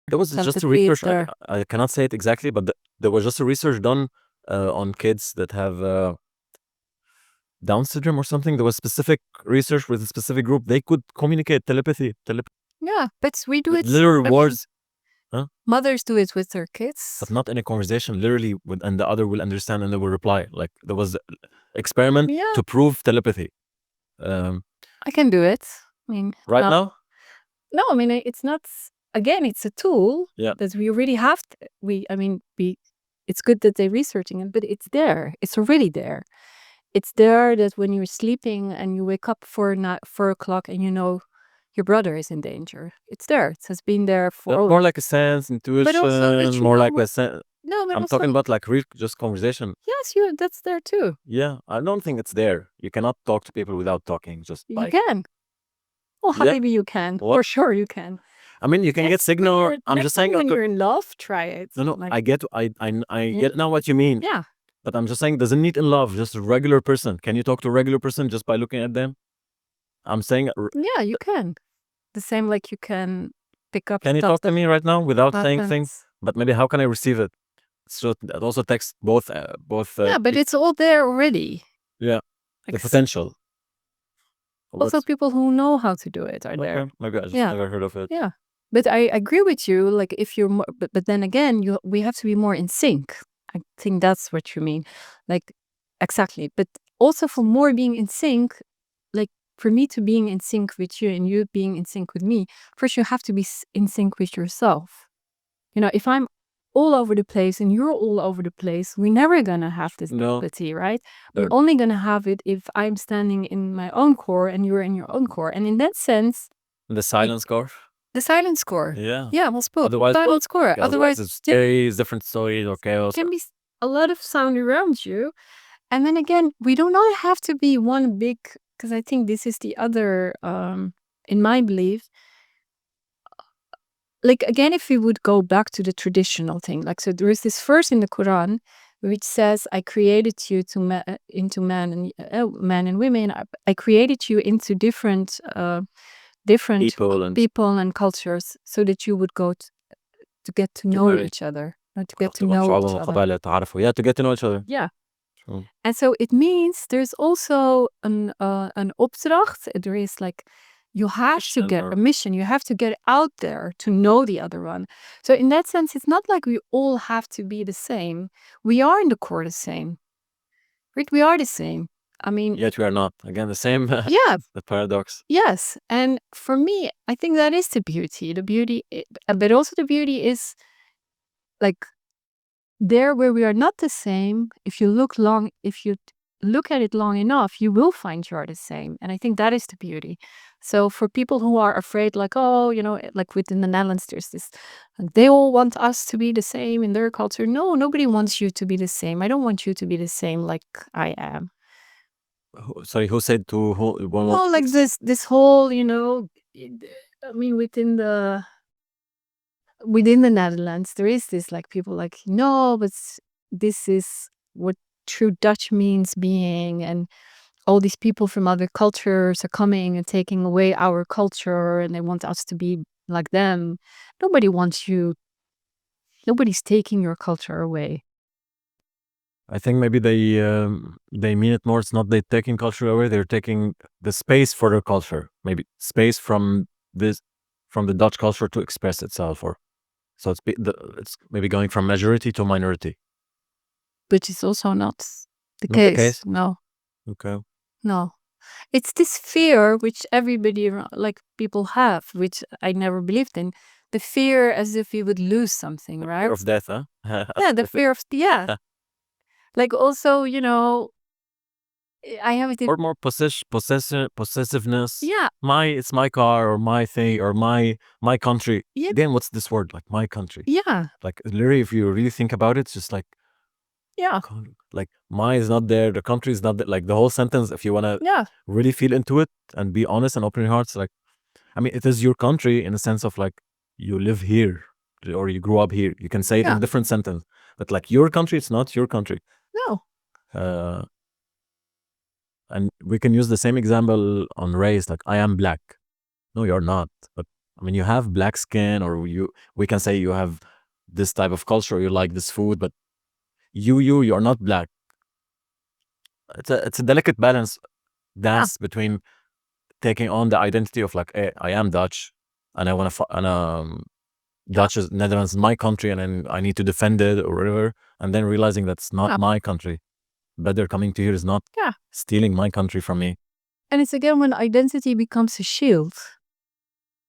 There was just a research, I cannot say it exactly, but there was just a research done on kids that have Down syndrome or something. There was specific research with a specific group. They could communicate telepathy. Yeah, but we do it. Literal words. Mothers do it with their kids. But not in a conversation, literally, and the other will understand and they will reply. Like, there was an experiment to prove telepathy. I can do it. I mean, now? No, I mean, it's not. Again, it's a tool that we already have. It's good that they're researching it, but it's there. It's already there. It's there that when you're sleeping and you wake up for 4 o'clock and your brother is in danger. It's there. It has been there for. More like a sense, intuition, more like a sense. No, but I'm talking about like real, just conversation. Yes, that's there too. Yeah, I don't think it's there. You cannot talk to people without talking. You can. Well, Habibi, you can. For sure, you can. I mean, you can get signal. I'm just saying. When you're in love, try it. No, I get. I get now what you mean. Yeah. But I'm just saying, doesn't need in love. Just a regular person. Can you talk to a regular person just by looking at them? I'm saying. Yeah, you can. The same like you can pick up. Can you talk to me right now without saying things? But maybe how can I receive it? So that also text both. Yeah, but it's all there already. Yeah, the potential. Also, people who know how to do it are there. Maybe I just never heard of it. Yeah, but I agree with you. Like, if you're more, but then again, we have to be more in sync. I think that's what you mean. Like, exactly. But also for more being in sync, like for me to being in sync with you and you being in sync with me, first you have to be in sync with yourself. If I'm all over the place and you're all over the place, we're never gonna have this ability, right? We're only gonna have it if I'm standing in my own core and you're in your own core. And in that sense, the silence core. The silence core. Yeah, well spoken. Otherwise, silence core. Otherwise, it's scary, different stories or chaos. There can be a lot of sound around you. And then again, we do not have to be one big, because I think this is the other, in my belief, like again, if we would go back to the traditional thing, like, so there is this verse in the Quran which says, "I created you into men and women. I created you into different people and cultures, so that you would go to get to know marry. each other, to get to تبقى know شعوب each other." وقبائل يتعرفوا. Yeah, to get to know each other. Yeah. True. And so it means there's also an opdracht. There is like, you have to get a mission. You have to get out there to know the other one. So in that sense, it's not like we all have to be the same. We are in the core the same. Right? We are the same. I mean, Yet we are not. Again, the same. yeah, The paradox. yes. And for me, I think that is the beauty. But also the beauty is like, there where we are not the same, if you look at it long enough, you will find you are the same. And I think that is the beauty. So for people who are afraid, like, oh, like within the Netherlands, there's this, and they all want us to be the same in their culture. No, nobody wants you to be the same. I don't want you to be the same like I am. Sorry, who said to who? No, like this whole, I mean, within the Netherlands, there is this, like, people like, no, but this is what true Dutch means being, and all these people from other cultures are coming and taking away our culture, and they want us to be like them. Nobody's taking your culture away. I think maybe they mean it more. It's not they taking culture away. They're taking the space for their culture. Maybe space from the Dutch culture to express itself, or so it's maybe going from majority to minority. But it's also not the Not the case. case? No, Okay. no. It's this fear which everybody, like, people have, which I never believed in. The fear as if you would lose something, right? Fear of death, huh? Yeah, the fear of, yeah. Like, also, I have it in, Or more possessiveness. yeah, It's my car or my thing or my country. Yeah. Again, what's this word? Like my country. yeah, Like literally, if you really think about it, it's just like yeah, my is not there, the country is not there. Like the whole sentence, if you wanna yeah, really feel into it and be honest and open your hearts, like, I mean, it is your country in the sense of like you live here or you grew up here. You can say it in Yeah. a different sentence, but like your country, it's not your country. no, And we can use the same example on race, like I am black. No, you're not. But I mean, you have black skin, or we can say you have this type of culture, you like this food, but you're not black. It's a delicate dance between taking on the identity of like, hey, I am Dutch, and I want to, Dutch is Netherlands is my country, and then I need to defend it or whatever, and then realizing that's not my country. Better coming to here is not stealing my country from me. And it's again when identity becomes a shield.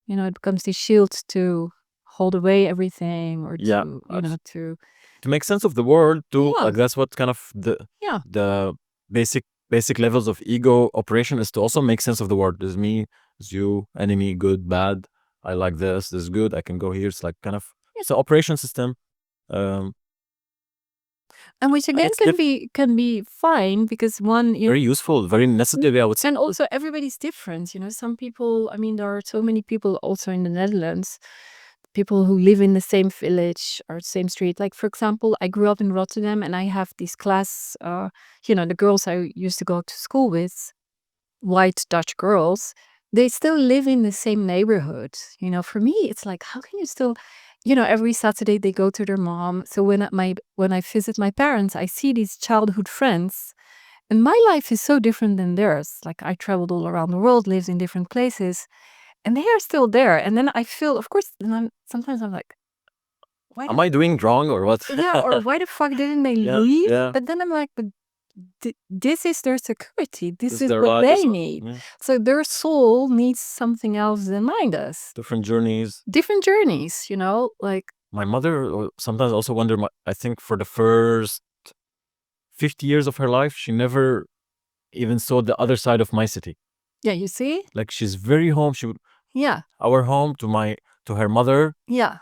It becomes the shield to hold away everything, or to To make sense of the world too. Yeah. Like that's what kind of the basic levels of ego operation is, to also make sense of the world. There's me, there's you, enemy, good, bad. I like this is good. I can go here. It's like kind of it's an operation system. and which again It's can be fine, because one, very useful, very necessary, I would say. and also everybody's different. Some people, I mean, there are so many people also in the Netherlands, people who live in the same village or same street. Like, for example, I grew up in Rotterdam, and I have these class, the girls I used to go to school with, white Dutch girls, they still live in the same neighborhood. For me, it's like, how can you still, every Saturday they go to their mom. So when I visit my parents, I see these childhood friends, and my life is so different than theirs. Like, I traveled all around the world, lived in different places, and they are still there. And then I feel, of course, sometimes I'm like, why Am I doing wrong or what? or why the fuck didn't they Yeah, leave? yeah. But then I'm like, but this is their security. This is their what life. they need. Yeah. So their soul needs something else than mine does. Different journeys. Different journeys, like. My mother sometimes also wonder. I think for the first 50 years of her life, she never even saw the other side of my city. Yeah, you see? Like she's very home. She would Yeah, our home to her mother, yeah,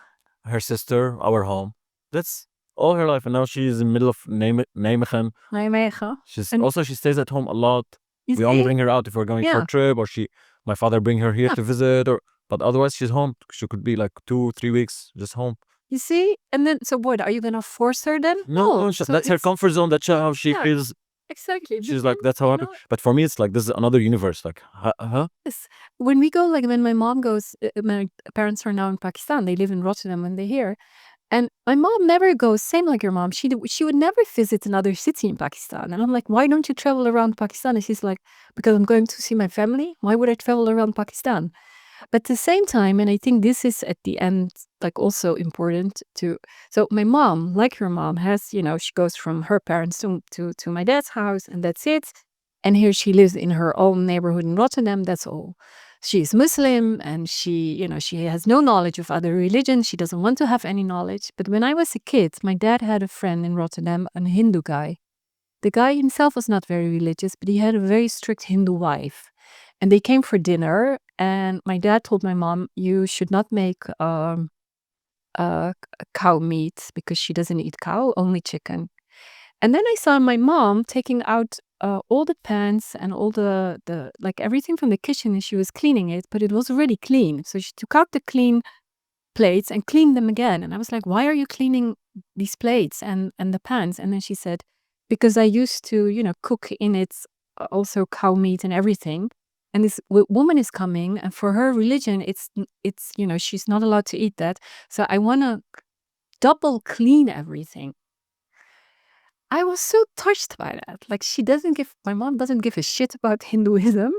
her sister, our home. That's all her life, and now she's in the middle of Nijmegen. Nijmegen. She stays at home a lot. You We only see? bring her out if we're going for a trip, or my father bring her here to visit, but otherwise she's home. She could be like 2-3 weeks just home. You see? And then, so what? Are you going to force her then? No, So that's her it's- comfort zone. That's how she Yeah. feels. Exactly. She's But like, that's how you happy. know, But for me, it's like, this is another universe. Like, huh? yes. When we go, like when my mom goes, my parents are now in Pakistan. They live in Rotterdam when they're here. And my mom never goes, same like your mom. She would never visit another city in Pakistan. And I'm like, why don't you travel around Pakistan? And she's like, because I'm going to see my family. Why would I travel around Pakistan? But at the same time, and I think this is at the end, like also important to. So my mom, like your mom, has, you know, she goes from her parents to my dad's house, and that's it. And here she lives in her own neighborhood in Rotterdam. That's all. She's Muslim, and she, you know, she has no knowledge of other religions. She doesn't want to have any knowledge. But when I was a kid, my dad had a friend in Rotterdam, a Hindu guy. The guy himself was not very religious, but he had a very strict Hindu wife. And they came for dinner, and my dad told my mom, you should not make cow meat because she doesn't eat cow, only chicken. And then I saw my mom taking out all the pans and all the like everything from the kitchen, and she was cleaning it, but it was already clean. So she took out the clean plates and cleaned them again. And I was like, why are you cleaning these plates and the pans? And then she said, because I used to, you know, cook in it also cow meat and everything. And this woman is coming, and for her religion, it's you know, she's not allowed to eat that. So I want to double clean everything. I was so touched by that. Like, my mom doesn't give a shit about Hinduism,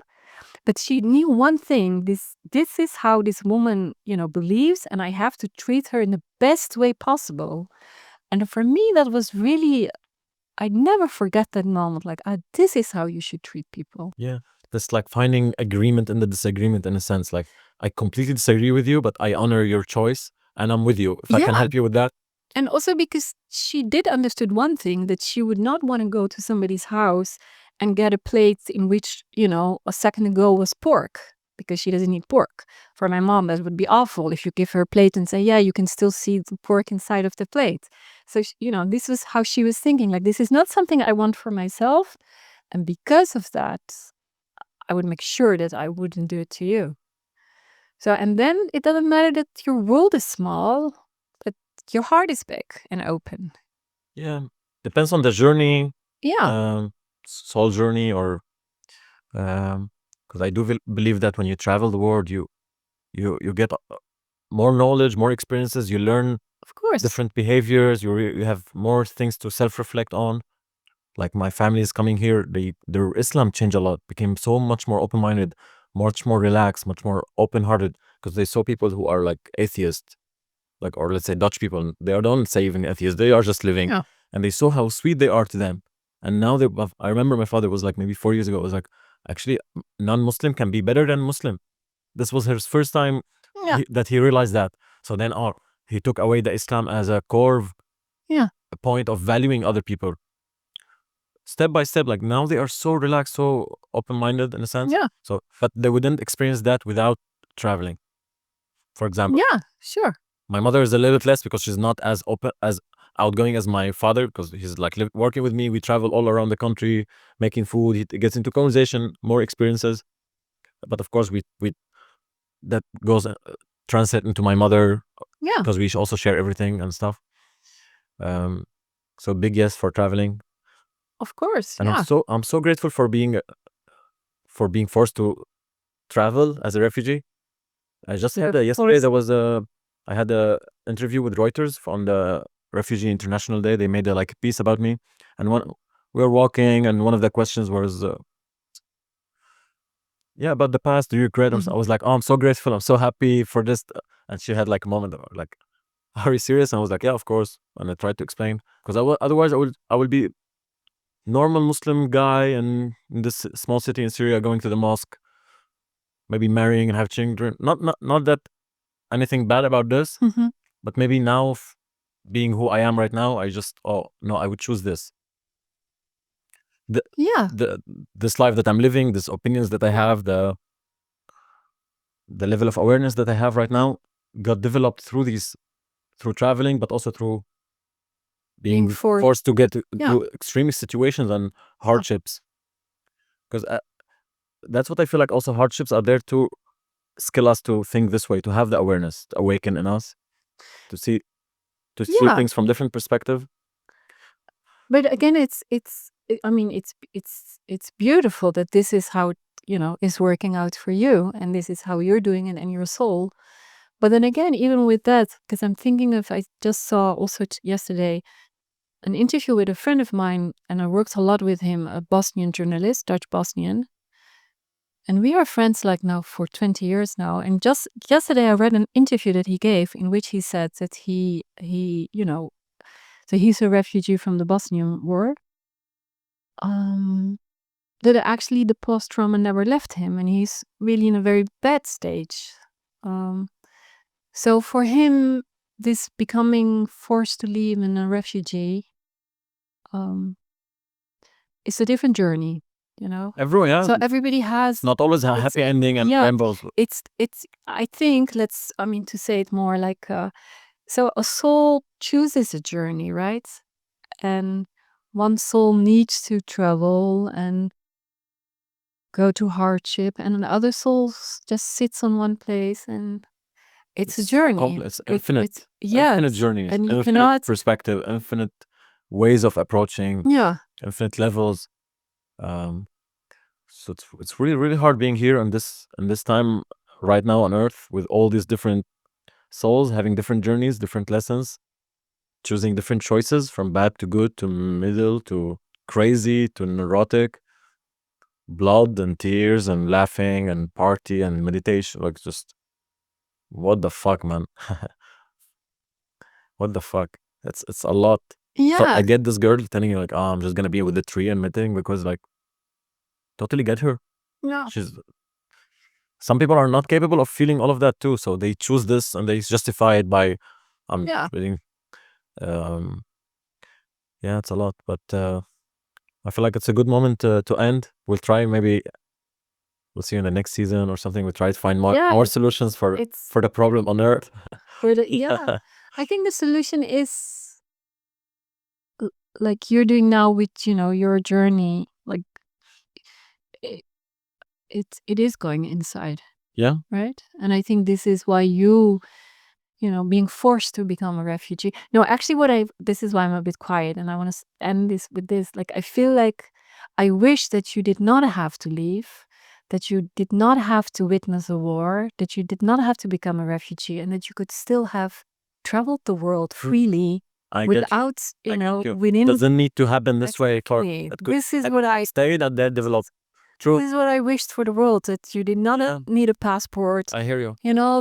but she knew one thing. This is how this woman, you know, believes, and I have to treat her in the best way possible. And for me, that was really, I never forget that moment. Like, this is how you should treat people. Yeah. That's like finding agreement in the disagreement, in a sense. Like, I completely disagree with you, but I honor your choice and I'm with you. If I can Yeah. help you with that. And also because she did understood one thing, that she would not want to go to somebody's house and get a plate in which, you know, a second ago was pork, because she doesn't eat pork. For my mom, that would be awful if you give her a plate and say, yeah, you can still see the pork inside of the plate. So, you know, this was how she was thinking. Like, this is not something I want for myself. And because of that, I would make sure that I wouldn't do it to you. So, and then it doesn't matter that your world is small, but your heart is big and open. Yeah. Depends on the journey. Yeah. Soul journey, or because I do believe that when you travel the world, you get more knowledge, more experiences. You learn Of course. different behaviors. You have more things to self-reflect on. Like, my family is coming here. Their Islam changed a lot. Became so much more open-minded, much more relaxed, much more open-hearted. Because they saw people who are like atheists, like, or let's say Dutch people. They don't say even atheists. They are just living, Yeah. and they saw how sweet they are to them. And now I remember my father was like, maybe 4 years ago, it was like, actually, non-Muslim can be better than Muslim. This was his first time Yeah. that he realized that. So then, he took away the Islam as a core point of valuing other people. Step by step, like, now they are so relaxed, so open-minded in a sense. Yeah. So, but they wouldn't experience that without traveling. For example, Yeah, sure. my mother is a little bit less because she's not as open, as outgoing as my father, because he's like working with me. We travel all around the country, making food. He gets into conversation, more experiences. But of course, we that goes translate into my mother, Yeah. because we also share everything and stuff. So big yes for traveling. Of course. And Yeah. I'm so grateful for being forced to travel as a refugee. I just had yesterday I had a interview with Reuters on the Refugee International Day. They made a piece about me, and we were walking, and one of the questions was about the past. Do you regret? I was like, oh, I'm so grateful. I'm so happy for this. And she had like a moment of like, are you serious? And I was like, yeah, of course. And I tried to explain, because otherwise I would be normal Muslim guy in this small city in Syria, going to the mosque, maybe marrying and have children. Not that anything bad about this, but maybe now, being who I am right now, I just, oh no, I would choose this. This life that I'm living, these opinions that I have, the level of awareness that I have right now got developed through traveling, but also through being forced to get through extreme situations and hardships. Because that's what I feel like. Also, hardships are there to skill us to think this way, to have the awareness, to awaken in us, to see to see Yeah. things from different perspective. But again, I mean, it's beautiful that this is how, is working out for you, and this is how you're doing it in your soul. But then again, even with that, because I'm thinking of, I just saw also yesterday an interview with a friend of mine, and I worked a lot with him, a Bosnian journalist, Dutch Bosnian. And we are friends like now for 20 years now. And just yesterday I read an interview that he gave in which he said that he so he's a refugee from the Bosnian War. That actually the post-trauma never left him, and he's really in a very bad stage. So for him, this becoming forced to leave and a refugee is a different journey, Everyone, yeah. So everybody has It's not always a it's- happy ending and yeah, rainbows. it's I think to say it more like so a soul chooses a journey, right? And one soul needs to travel and go to hardship, and another soul just sits on one place, and it's a journey. It's infinite. Yeah, Infinite journeys, and you infinite cannot. perspective, infinite ways of approaching, Yeah, infinite levels. So it's really really hard being here in this time right now on Earth with all these different souls having different journeys, different lessons, choosing different choices from bad to good to middle to crazy to neurotic, blood and tears and laughing and party and meditation. Like just what the fuck, man? What the fuck? It's a lot. So yeah, I get this girl telling you like, oh, I'm just gonna be with the tree and knitting because like totally get her. yeah, She's some people are not capable of feeling all of that too, so they choose this and they justify it by I'm yeah. feeling yeah, it's a lot. But I feel like it's a good moment to end. We'll try maybe we'll see you in the next season or something. We'll try to find Yeah, more solutions for It's the problem on Earth. for the yeah. I think the solution is like you're doing now with your journey. Like it, it is going inside, Yeah. right? And I think this is why being forced to become a refugee. No, actually, this is why I'm a bit quiet, and I want to end this with this. Like, I feel like I wish that you did not have to leave, that you did not have to witness a war, that you did not have to become a refugee, and that you could still have traveled the world freely I get without, I get you. within. Doesn't need to happen this way for Exactly. it could This is what I stay that they develop. True. this is what I wished for the world, that you did not Yeah. need a passport. I hear you.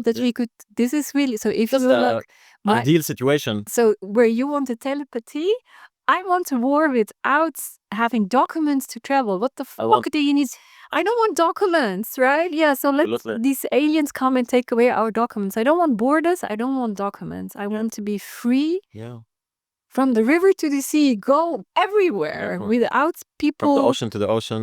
That we could. This is really so. If Just you like my ideal situation. so where you want a telepathy, I want a war without having documents to travel. What the want- fuck do you need? I don't want documents, right? Yeah, so let Absolutely. these aliens come and take away our documents. I don't want borders. I don't want documents. I want to be free Yeah. from the river to the sea, go everywhere Yeah. without From people. the ocean to the ocean.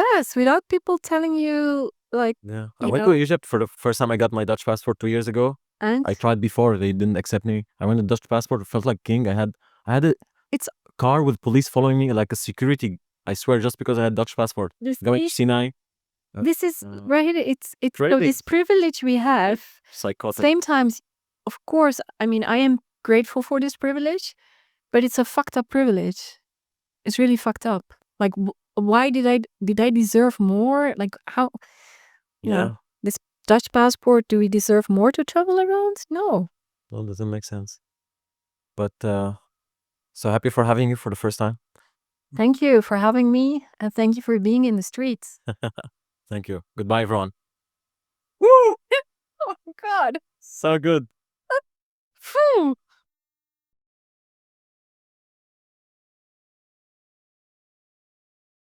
Yes, without people telling you like. Yeah. I You went to Egypt for the first time. I got my Dutch passport 2 years ago. And I tried before, they didn't accept me. I went to Dutch passport, it felt like king. I had a It's- car with police following me like a security. I swear, just because I had Dutch passport. this Going to is Sinai. this is right. It's so crazy. this privilege we have. Psychotic. Same times, of course, I mean, I am grateful for this privilege, but it's a fucked up privilege. It's really fucked up. Like, why did I deserve more? Like, how? Yeah. This Dutch passport. Do we deserve more to travel around? No. Well, doesn't make sense. But so happy for having you for the first time. Thank you for having me, and thank you for being in the streets. Thank you. Goodbye, everyone. Woo! Oh my God. So good. Phew.